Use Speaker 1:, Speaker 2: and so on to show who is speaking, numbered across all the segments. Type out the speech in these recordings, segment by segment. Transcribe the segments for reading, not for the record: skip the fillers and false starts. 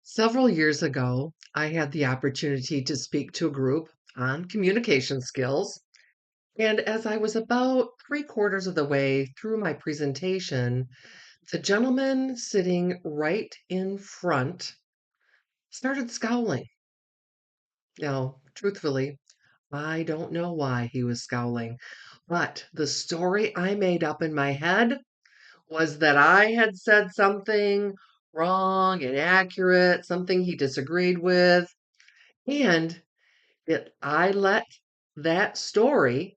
Speaker 1: Several years ago, I had the opportunity to speak to a group on communication skills. And as I was about three-quarters of the way through my presentation, the gentleman sitting right in front started scowling. Now, truthfully, I don't know why he was scowling, but the story I made up in my head was that I had said something wrong, inaccurate, something he disagreed with. And I let that story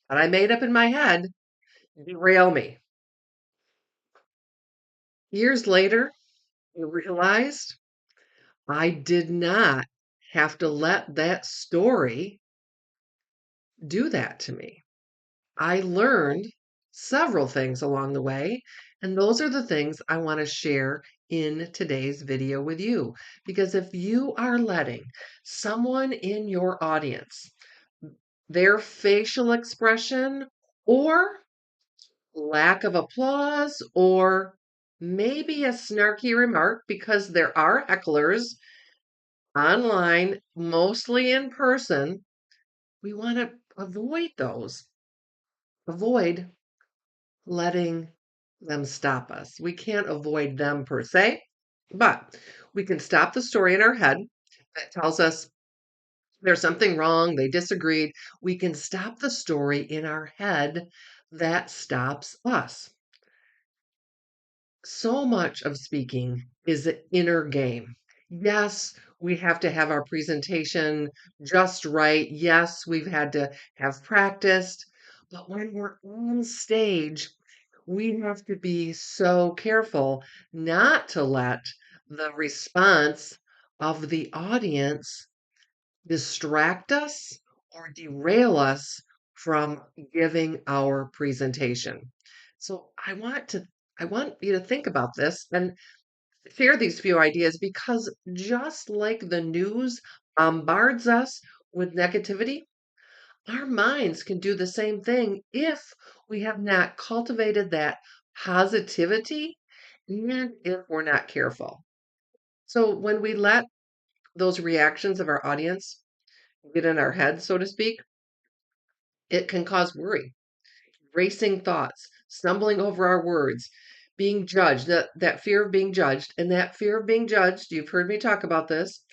Speaker 1: that I made up in my head derail me. Years later, I realized I did not have to let that story do that to me. I learned several things along the way, and those are the things I want to share in today's video with you. Because if you are letting someone in your audience, their facial expression, or lack of applause, or maybe a snarky remark, because there are hecklers online, mostly in person, we want to avoid those. Avoid letting them stop us. We can't avoid them per se, but we can stop the story in our head that tells us there's something wrong, they disagreed. We can stop the story in our head that stops us. So much of speaking is an inner game. Yes, we have to have our presentation just right. Yes, we've had to have practiced. But when we're on stage, we have to be so careful not to let the response of the audience distract us or derail us from giving our presentation. So I want you to think about this and share these few ideas because just like the news bombards us with negativity, our minds can do the same thing if we have not cultivated that positivity and if we're not careful. So when we let those reactions of our audience get in our head, so to speak, it can cause worry, racing thoughts, stumbling over our words, being judged, that fear of being judged. And that fear of being judged, you've heard me talk about this,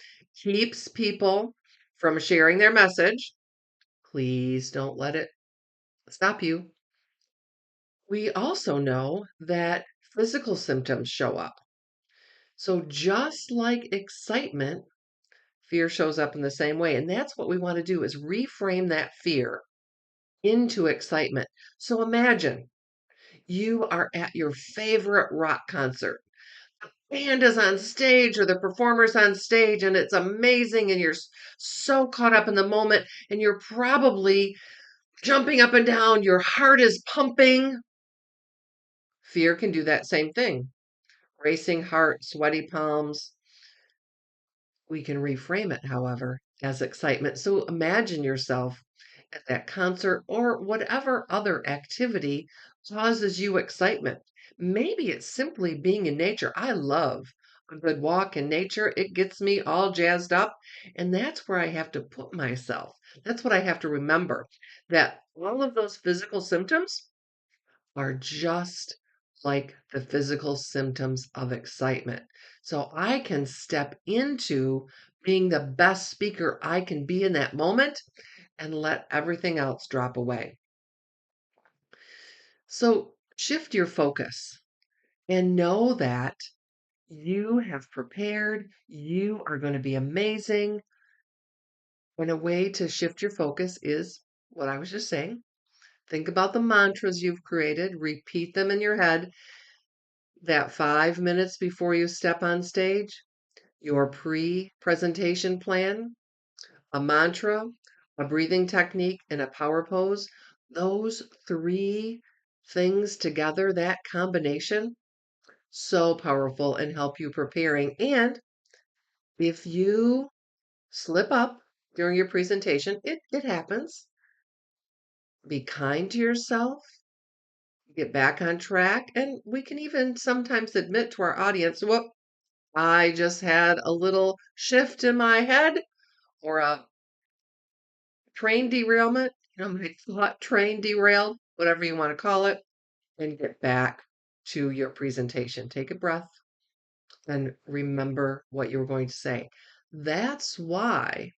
Speaker 1: keeps people from sharing their message. Please don't let it stop you. We also know that physical symptoms show up. So just like excitement, fear shows up in the same way. And that's what we want to do is reframe that fear into excitement. So imagine you are at your favorite rock concert. Band is on stage or the performer's on stage and it's amazing and you're so caught up in the moment and you're probably jumping up and down. Your heart is pumping. Fear can do that same thing. Racing heart, sweaty palms. We can reframe it, however, as excitement. So imagine yourself at that concert or whatever other activity causes you excitement. Maybe it's simply being in nature. I love a good walk in nature. It gets me all jazzed up. And that's where I have to put myself. That's what I have to remember that all of those physical symptoms are just like the physical symptoms of excitement. So I can step into being the best speaker I can be in that moment and let everything else drop away. So shift your focus and know that you have prepared, you are going to be amazing. And a way to shift your focus is what I was just saying. Think about the mantras you've created, repeat them in your head that 5 minutes before you step on stage, your pre-presentation plan, a mantra, a breathing technique, and a power pose, those three things together, that combination, so powerful and help you preparing. And if you slip up during your presentation, it happens. Be kind to yourself, get back on track, and we can even sometimes admit to our audience, whoop, I just had a little shift in my head or a train derailment, my thought train derailed, whatever you want to call it, and get back to your presentation. Take a breath and remember what you were going to say. That's why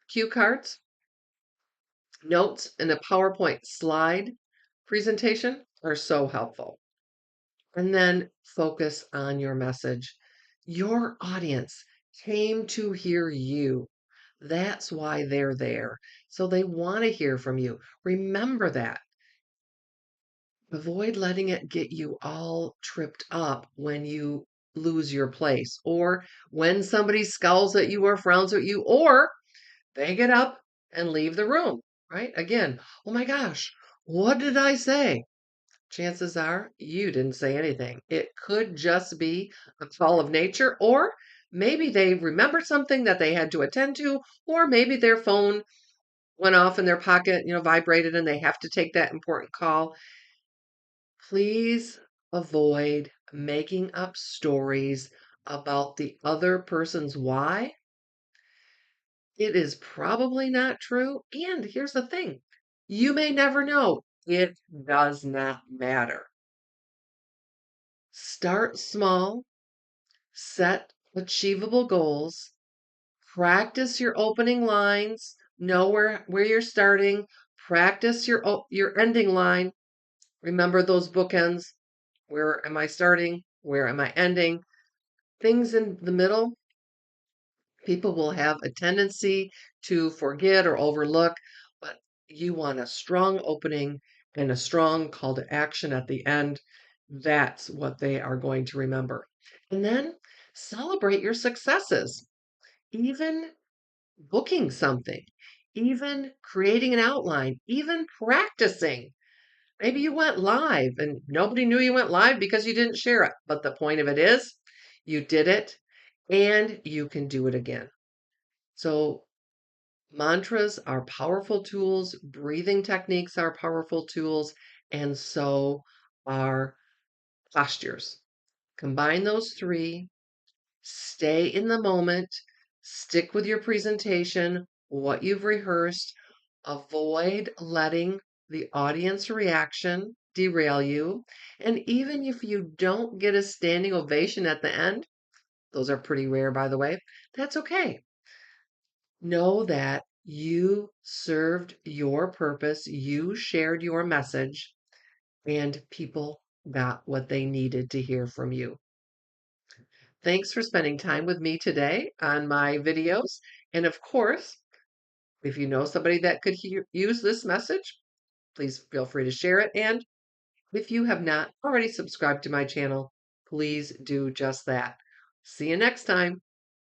Speaker 1: cue cards, notes, and a PowerPoint slide presentation are so helpful. And then focus on your message. Your audience came to hear you. That's why they're there. So they want to hear from you. Remember that. Avoid letting it get you all tripped up when you lose your place or when somebody scowls at you or frowns at you or they get up and leave the room, right? Again, oh my gosh, what did I say? Chances are you didn't say anything. It could just be a call of nature, or maybe they remembered something that they had to attend to, or maybe their phone went off in their pocket, vibrated and they have to take that important call. Please avoid making up stories about the other person's why. It is probably not true. And here's the thing, you may never know. It does not matter. Start small, set achievable goals, practice your opening lines, know where you're starting, practice your ending line. Remember those bookends. Where am I starting? Where am I ending? Things in the middle, people will have a tendency to forget or overlook, but you want a strong opening and a strong call to action at the end. That's what they are going to remember. And then celebrate your successes, even booking something, even creating an outline, even practicing. Maybe you went live and nobody knew you went live because you didn't share it. But the point of it is, you did it and you can do it again. So, mantras are powerful tools, breathing techniques are powerful tools, and so are postures. Combine those three, stay in the moment, stick with your presentation, what you've rehearsed, avoid letting the audience reaction derail you. And even if you don't get a standing ovation at the end, those are pretty rare, by the way, that's okay. Know that you served your purpose, you shared your message, and people got what they needed to hear from you. Thanks for spending time with me today on my videos. And of course, if you know somebody that could use this message, please feel free to share it. And if you have not already subscribed to my channel, please do just that. See you next time.